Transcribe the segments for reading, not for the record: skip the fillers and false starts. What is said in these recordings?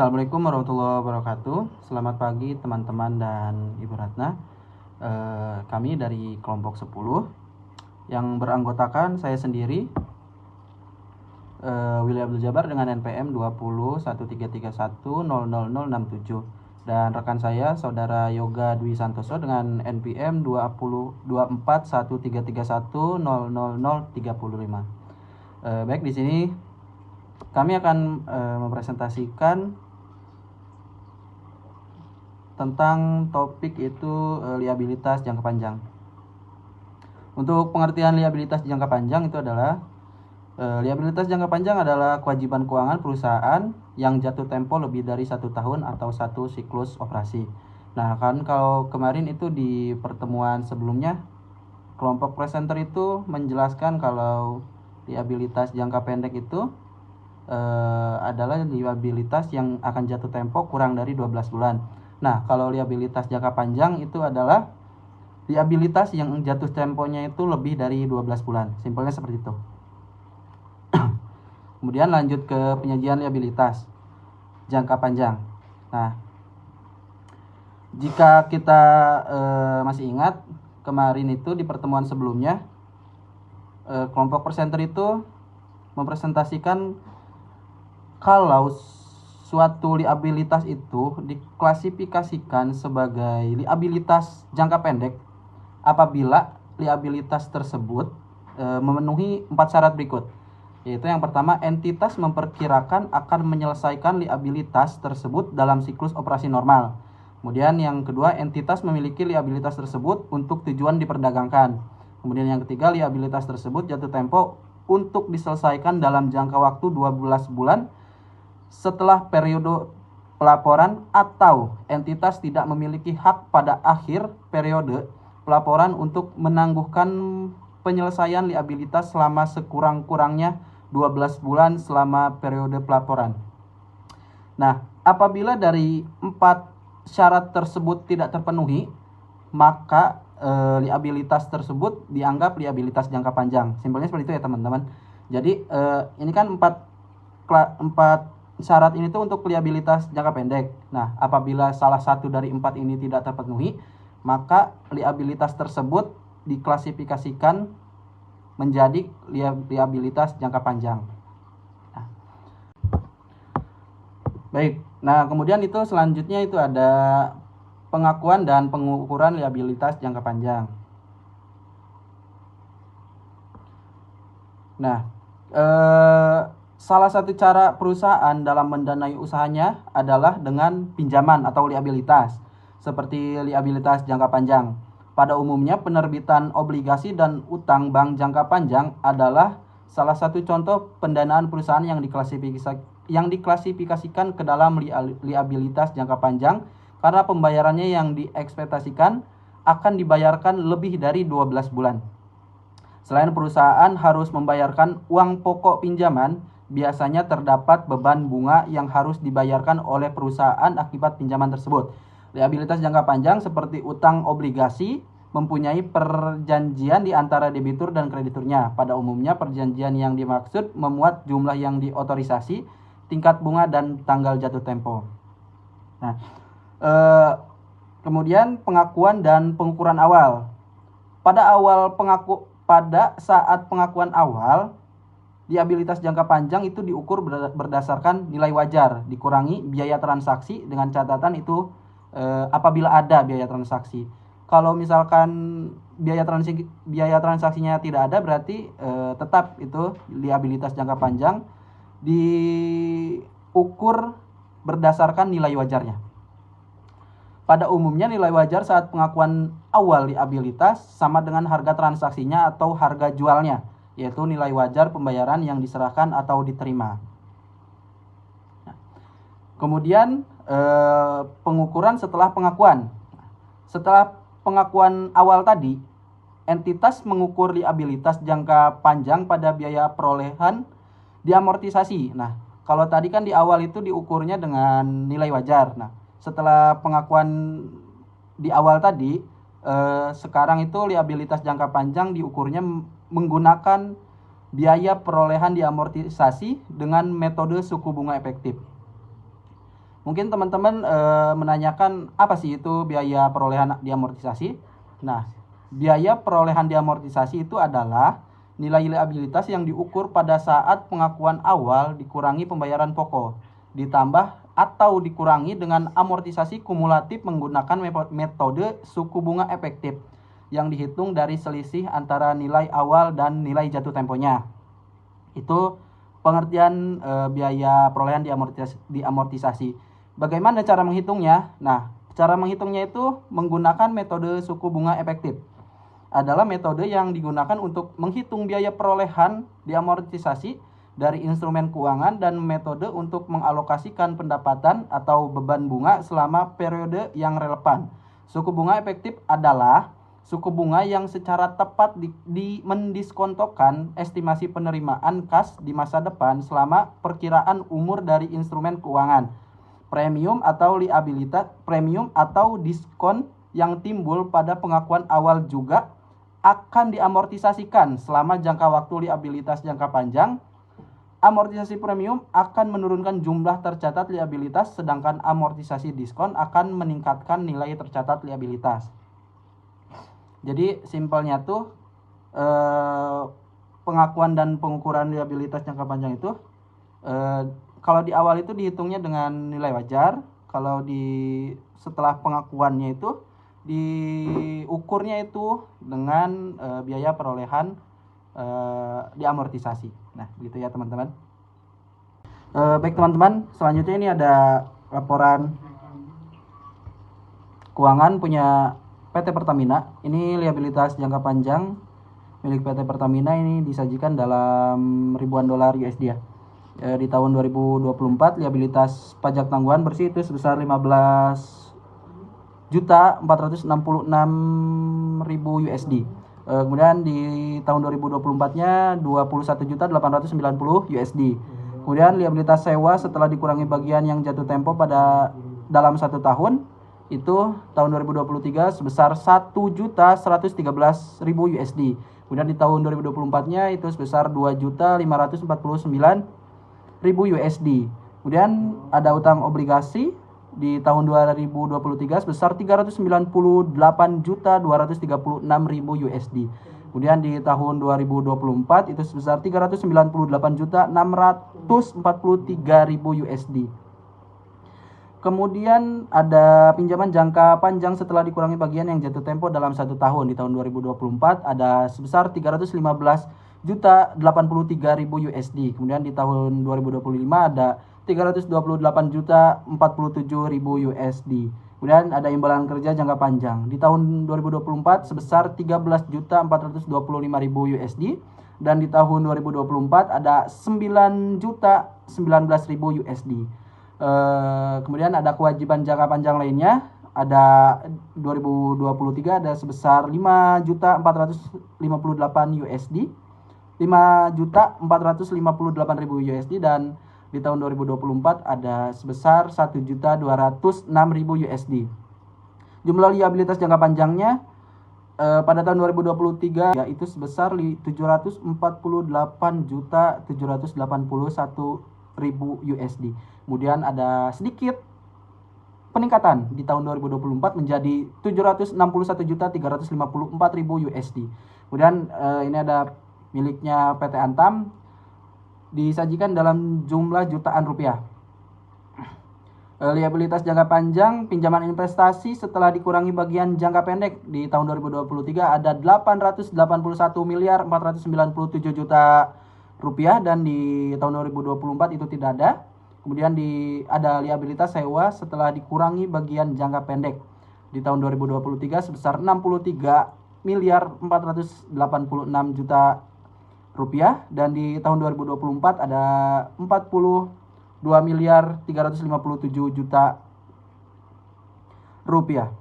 Assalamualaikum warahmatullahi wabarakatuh. Selamat pagi teman-teman dan Ibu Ratna. Kami dari kelompok 10 yang beranggotakan saya sendiri, Willy Abdul Jabar dengan NPM 201331000067, dan rekan saya saudara Yoga Dwi Santoso dengan NPM 2413331000035. Baik, di sini kami akan mempresentasikan tentang topik itu liabilitas jangka panjang. Untuk pengertian liabilitas jangka panjang itu adalah liabilitas jangka panjang adalah kewajiban keuangan perusahaan yang jatuh tempo lebih dari 1 tahun atau 1 siklus operasi. Nah, kan kalau kemarin itu di pertemuan sebelumnya kelompok presenter itu menjelaskan kalau liabilitas jangka pendek itu adalah liabilitas yang akan jatuh tempo kurang dari 12 bulan. Nah, kalau liabilitas jangka panjang itu adalah liabilitas yang jatuh temponya itu lebih dari 12 bulan. Simpelnya seperti itu. Kemudian lanjut ke penyajian liabilitas jangka panjang. Nah, jika kita masih ingat kemarin itu di pertemuan sebelumnya kelompok presenter itu mempresentasikan kalau suatu liabilitas itu diklasifikasikan sebagai liabilitas jangka pendek apabila liabilitas tersebut memenuhi 4 syarat berikut. Yaitu yang pertama, entitas memperkirakan akan menyelesaikan liabilitas tersebut dalam siklus operasi normal. Kemudian yang kedua, entitas memiliki liabilitas tersebut untuk tujuan diperdagangkan. Kemudian yang ketiga, liabilitas tersebut jatuh tempo untuk diselesaikan dalam jangka waktu 12 bulan setelah periode pelaporan, atau entitas tidak memiliki hak pada akhir periode pelaporan untuk menangguhkan penyelesaian liabilitas selama sekurang-kurangnya 12 bulan selama periode pelaporan. Nah, apabila dari 4 syarat tersebut tidak terpenuhi, maka liabilitas tersebut dianggap liabilitas jangka panjang. Simpelnya seperti itu ya teman-teman. Jadi ini kan 4 syarat ini tuh untuk liabilitas jangka pendek. Nah, apabila salah satu dari 4 ini tidak terpenuhi, maka liabilitas tersebut diklasifikasikan menjadi liabilitas jangka panjang. Nah, baik. Nah, kemudian itu selanjutnya itu ada pengakuan dan pengukuran liabilitas jangka panjang. Nah, salah satu cara perusahaan dalam mendanai usahanya adalah dengan pinjaman atau liabilitas, seperti liabilitas jangka panjang. Pada umumnya, penerbitan obligasi dan utang bank jangka panjang adalah salah satu contoh pendanaan perusahaan yang diklasifikasikan ke dalam liabilitas jangka panjang karena pembayarannya yang diekspektasikan akan dibayarkan lebih dari 12 bulan. Selain perusahaan harus membayarkan uang pokok pinjaman, biasanya terdapat beban bunga yang harus dibayarkan oleh perusahaan akibat pinjaman tersebut. Liabilitas jangka panjang seperti utang obligasi mempunyai perjanjian di antara debitur dan krediturnya. Pada umumnya perjanjian yang dimaksud memuat jumlah yang diotorisasi, tingkat bunga, dan tanggal jatuh tempo. Nah, kemudian pengakuan dan pengukuran awal. Pada saat pengakuan awal, liabilitas jangka panjang itu diukur berdasarkan nilai wajar dikurangi biaya transaksi, dengan catatan itu apabila ada biaya transaksi. Kalau misalkan biaya transaksinya tidak ada, berarti tetap itu liabilitas jangka panjang diukur berdasarkan nilai wajarnya. Pada umumnya nilai wajar saat pengakuan awal liabilitas sama dengan harga transaksinya atau harga jualnya, yaitu nilai wajar pembayaran yang diserahkan atau diterima. Nah, kemudian pengukuran setelah pengakuan. Setelah pengakuan awal tadi, entitas mengukur liabilitas jangka panjang pada biaya perolehan diamortisasi. Nah, kalau tadi kan di awal itu diukurnya dengan nilai wajar. Nah, setelah pengakuan di awal tadi, sekarang itu liabilitas jangka panjang diukurnya menggunakan biaya perolehan diamortisasi dengan metode suku bunga efektif. Mungkin teman-teman menanyakan apa sih itu biaya perolehan diamortisasi. Nah, biaya perolehan diamortisasi itu adalah nilai liabilitas yang diukur pada saat pengakuan awal dikurangi pembayaran pokok, ditambah atau dikurangi dengan amortisasi kumulatif menggunakan metode suku bunga efektif yang dihitung dari selisih antara nilai awal dan nilai jatuh temponya. Itu pengertian biaya perolehan diamortisasi. Bagaimana cara menghitungnya? Nah, cara menghitungnya itu menggunakan metode suku bunga efektif. Adalah metode yang digunakan untuk menghitung biaya perolehan diamortisasi dari instrumen keuangan dan metode untuk mengalokasikan pendapatan atau beban bunga selama periode yang relevan. Suku bunga efektif adalah suku bunga yang secara tepat mendiskontokan estimasi penerimaan kas di masa depan selama perkiraan umur dari instrumen keuangan. Premium atau liabilitas, premium atau diskon yang timbul pada pengakuan awal juga akan diamortisasikan selama jangka waktu liabilitas jangka panjang. Amortisasi premium akan menurunkan jumlah tercatat liabilitas, sedangkan amortisasi diskon akan meningkatkan nilai tercatat liabilitas. Jadi simpelnya tuh pengakuan dan pengukuran liabilitas jangka panjang itu kalau di awal itu dihitungnya dengan nilai wajar, kalau setelah pengakuannya itu diukurnya itu dengan biaya perolehan diamortisasi. Nah, begitu ya teman-teman. Baik teman-teman, selanjutnya ini ada laporan keuangan punya PT Pertamina. Ini liabilitas jangka panjang milik PT Pertamina, ini disajikan dalam ribuan dolar USD ya. Di tahun 2024 liabilitas pajak tanggungan bersih itu sebesar 15.466.000 USD. Kemudian di tahun 2024-nya 21.890 USD. Kemudian liabilitas sewa setelah dikurangi bagian yang jatuh tempo pada dalam 1 tahun itu tahun 2023 sebesar 1.113.000 USD. Kemudian di tahun 2024-nya itu sebesar 2.549.000 USD. Kemudian ada utang obligasi di tahun 2023 sebesar 398.236.000 USD. Kemudian di tahun 2024 itu sebesar 398.643.000 USD. Kemudian ada pinjaman jangka panjang setelah dikurangi bagian yang jatuh tempo dalam 1 tahun. Di tahun 2024 ada sebesar 315.083.000 USD. Kemudian di tahun 2025 ada 328.047.000 USD. Kemudian ada imbalan kerja jangka panjang. Di tahun 2024 sebesar 13.425.000 USD. Dan di tahun 2024 ada 9.019.000 USD. Kemudian ada kewajiban jangka panjang lainnya, ada 2023 ada sebesar 5.458 USD, 5.458.000 USD, dan di tahun 2024 ada sebesar 1.206.000 USD. Jumlah liabilitas jangka panjangnya pada tahun 2023 yaitu sebesar 748.781.000 USD. Kemudian ada sedikit peningkatan di tahun 2024 menjadi 761.354.000 USD. Kemudian ini ada miliknya PT Antam, disajikan dalam jumlah jutaan rupiah. Liabilitas jangka panjang pinjaman investasi setelah dikurangi bagian jangka pendek di tahun 2023 ada 881.497.000.000 rupiah, dan di tahun 2024 itu tidak ada. Kemudian ada liabilitas sewa setelah dikurangi bagian jangka pendek di tahun 2023 sebesar 63.486.000.000 rupiah, dan di tahun 2024 ada 42.357.000.000 rupiah.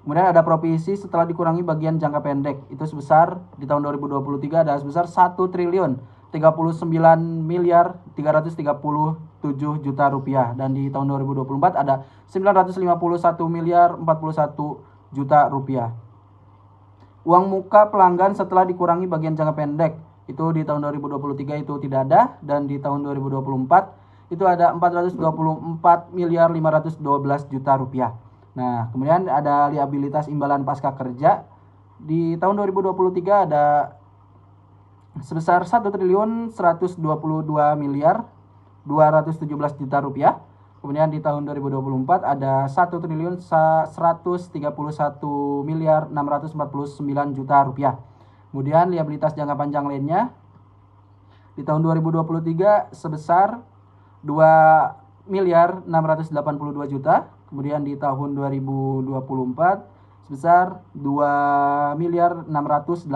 Kemudian ada provisi setelah dikurangi bagian jangka pendek itu sebesar di tahun 2023 ada sebesar 1.039.337.000.000 rupiah, dan di tahun 2024 ada 951.041.000.000 rupiah. Uang muka pelanggan setelah dikurangi bagian jangka pendek itu di tahun 2023 itu tidak ada, dan di tahun 2024 itu ada 424 miliar 512 juta rupiah. Nah, kemudian ada liabilitas imbalan pasca kerja di tahun 2023 ada sebesar 1 triliun 122 miliar 217 juta rupiah. Kemudian di tahun 2024 ada 1 triliun 131 miliar 649 juta rupiah. Kemudian liabilitas jangka panjang lainnya di tahun 2023 sebesar 2 miliar 682 juta. Kemudian di tahun 2024 sebesar 2 miliar 682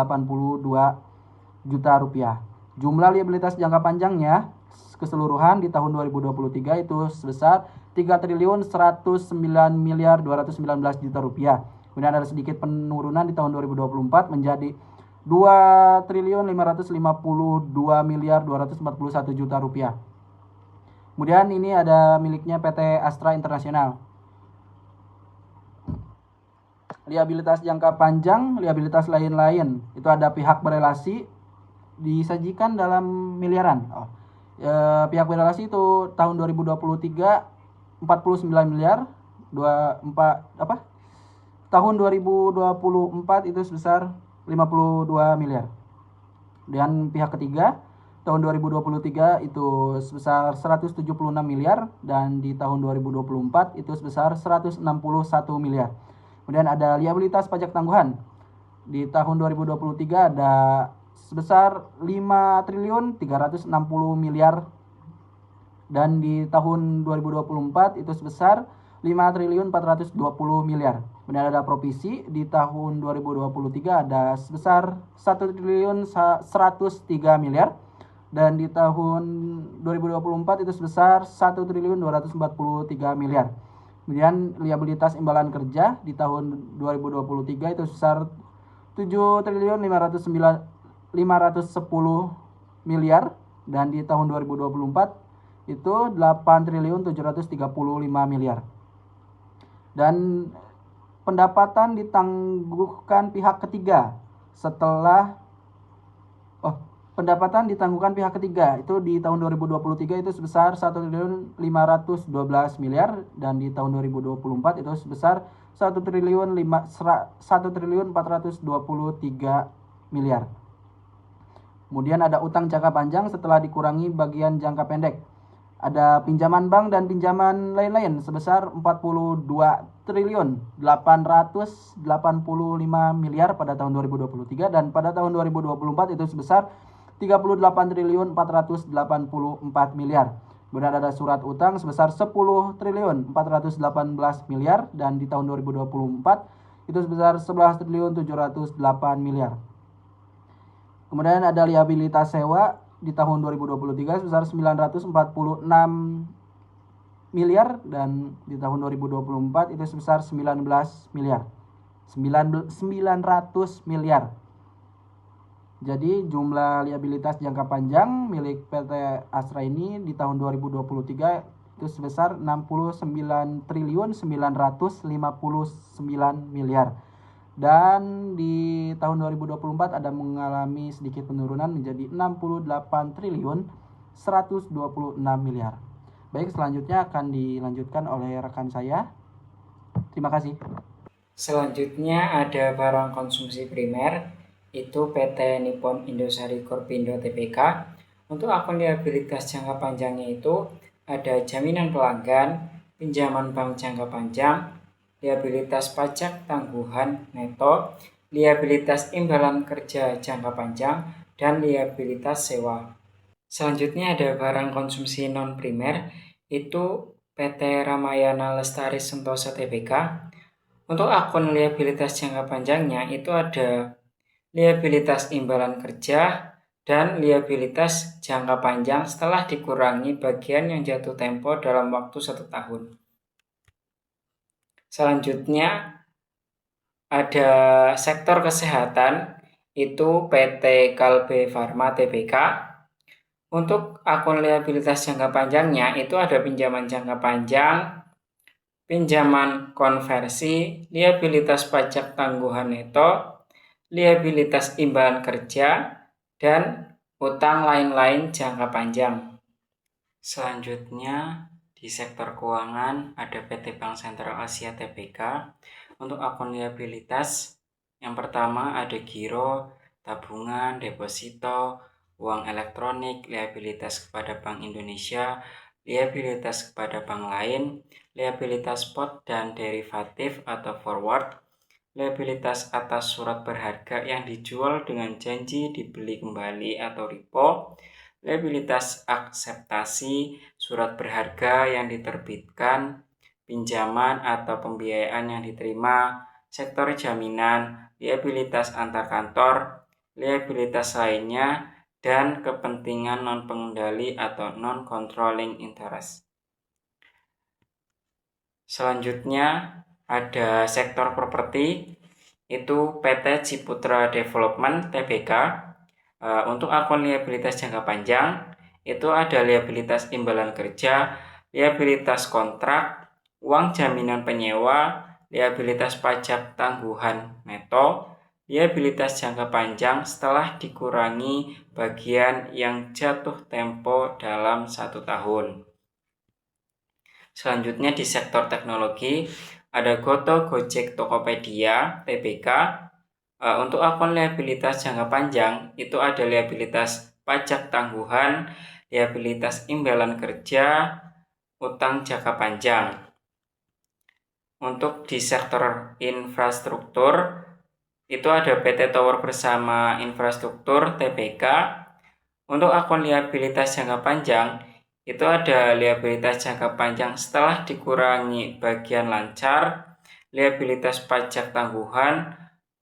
juta rupiah. Jumlah liabilitas jangka panjangnya keseluruhan di tahun 2023 itu sebesar 3 triliun 109 miliar 219 juta rupiah. Kemudian ada sedikit penurunan di tahun 2024 menjadi 2 triliun 552 miliar 241 juta rupiah. Kemudian ini ada miliknya PT Astra Internasional. Liabilitas jangka panjang, liabilitas lain-lain, itu ada pihak berelasi disajikan dalam miliaran. Pihak berelasi itu tahun 2023 49 miliar 24 tahun 2024 itu sebesar 52 miliar. Dan pihak ketiga tahun 2023 itu sebesar 176 miliar dan di tahun 2024 itu sebesar 161 miliar. Kemudian ada liabilitas pajak tangguhan. Di tahun 2023 ada sebesar 5 triliun 360 miliar dan di tahun 2024 itu sebesar 5 triliun 420 miliar. Kemudian ada provisi di tahun 2023 ada sebesar 1 triliun 103 miliar dan di tahun 2024 itu sebesar 1 triliun 243 miliar. Kemudian liabilitas imbalan kerja di tahun 2023 itu sebesar 7 triliun 510 miliar dan di tahun 2024 itu 8 triliun 735 miliar. Dan pendapatan ditangguhkan pihak ketiga pendapatan ditangguhkan pihak ketiga itu di tahun 2023 itu sebesar 1 triliun 512 miliar dan di tahun 2024 itu sebesar 1 triliun 423 miliar. Kemudian ada utang jangka panjang setelah dikurangi bagian jangka pendek. Ada pinjaman bank dan pinjaman lain-lain sebesar 42 triliun 885 miliar pada tahun 2023 dan pada tahun 2024 itu sebesar 38 triliun 484 miliar. Kemudian ada surat utang sebesar 10 triliun 418 miliar dan di tahun 2024 itu sebesar 11 triliun 708 miliar. Kemudian ada liabilitas sewa di tahun 2023 sebesar 946 miliar dan di tahun 2024 itu sebesar 19 miliar. 900 miliar. Jadi jumlah liabilitas jangka panjang milik PT Astra ini di tahun 2023 itu sebesar 69 triliun 959 miliar. Dan di tahun 2024 ada mengalami sedikit penurunan menjadi 68 triliun 126 miliar. Baik, selanjutnya akan dilanjutkan oleh rekan saya. Terima kasih. Selanjutnya ada barang konsumsi primer, itu PT Nippon Indosari Korpindo Tbk. Untuk akun liabilitas jangka panjangnya itu ada jaminan pelanggan, pinjaman bank jangka panjang, liabilitas pajak tangguhan neto, liabilitas imbalan kerja jangka panjang, dan liabilitas sewa. Selanjutnya ada barang konsumsi non primer, itu PT Ramayana Lestari Sentosa Tbk. Untuk akun liabilitas jangka panjangnya itu ada liabilitas imbalan kerja dan liabilitas jangka panjang setelah dikurangi bagian yang jatuh tempo dalam waktu 1 tahun. Selanjutnya ada sektor kesehatan, itu PT Kalbe Farma Tbk. Untuk akun liabilitas jangka panjangnya itu ada pinjaman jangka panjang, pinjaman konversi, liabilitas pajak tangguhan neto, liabilitas imbalan kerja, dan utang lain-lain jangka panjang. Selanjutnya di sektor keuangan ada PT Bank Sentral Asia (TBK). Untuk akun liabilitas, yang pertama ada giro, tabungan, deposito, uang elektronik, liabilitas kepada Bank Indonesia, liabilitas kepada bank lain, liabilitas spot dan derivatif atau forward, liabilitas atas surat berharga yang dijual dengan janji dibeli kembali atau repo, liabilitas akseptasi surat berharga yang diterbitkan, pinjaman atau pembiayaan yang diterima, sektor jaminan, liabilitas antar kantor, liabilitas lainnya, dan kepentingan non-pengendali atau non-controlling interest. Selanjutnya ada sektor properti, itu PT Ciputra Development (TBK). Untuk akun liabilitas jangka panjang, itu ada liabilitas imbalan kerja, liabilitas kontrak, uang jaminan penyewa, liabilitas pajak tangguhan neto, liabilitas jangka panjang setelah dikurangi bagian yang jatuh tempo dalam 1 tahun. Selanjutnya di sektor teknologi ada Goto, Gojek, Tokopedia, TBK. Untuk akun liabilitas jangka panjang itu ada liabilitas pajak tangguhan, liabilitas imbalan kerja, utang jangka panjang. Untuk di sektor infrastruktur itu ada PT Tower Bersama Infrastruktur (TBK). Untuk akun liabilitas jangka panjang itu ada liabilitas jangka panjang setelah dikurangi bagian lancar, liabilitas pajak tangguhan,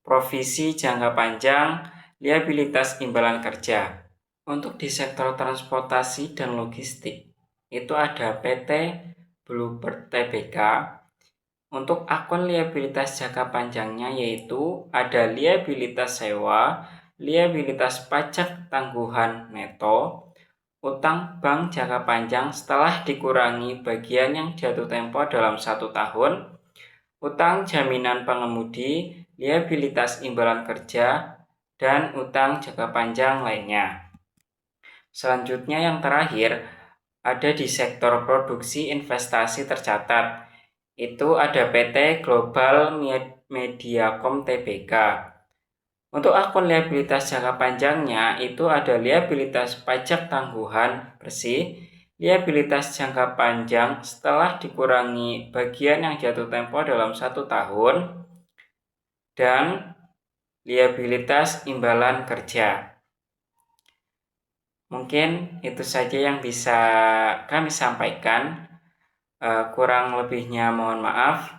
provisi jangka panjang, liabilitas imbalan kerja. Untuk di sektor transportasi dan logistik itu ada PT Bluebird (TBK). Untuk akun liabilitas jangka panjangnya yaitu ada liabilitas sewa, liabilitas pajak tangguhan neto, utang bank jangka panjang setelah dikurangi bagian yang jatuh tempo dalam 1 tahun, utang jaminan pengemudi, liabilitas imbalan kerja, dan utang jangka panjang lainnya. Selanjutnya yang terakhir ada di sektor produksi investasi tercatat. Itu ada PT Global Mediacom (TBK). Untuk akun liabilitas jangka panjangnya itu ada liabilitas pajak tangguhan bersih, liabilitas jangka panjang setelah dikurangi bagian yang jatuh tempo dalam 1 tahun, dan liabilitas imbalan kerja. Mungkin itu saja yang bisa kami sampaikan. Kurang lebihnya mohon maaf.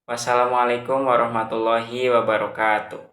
Wassalamualaikum warahmatullahi wabarakatuh.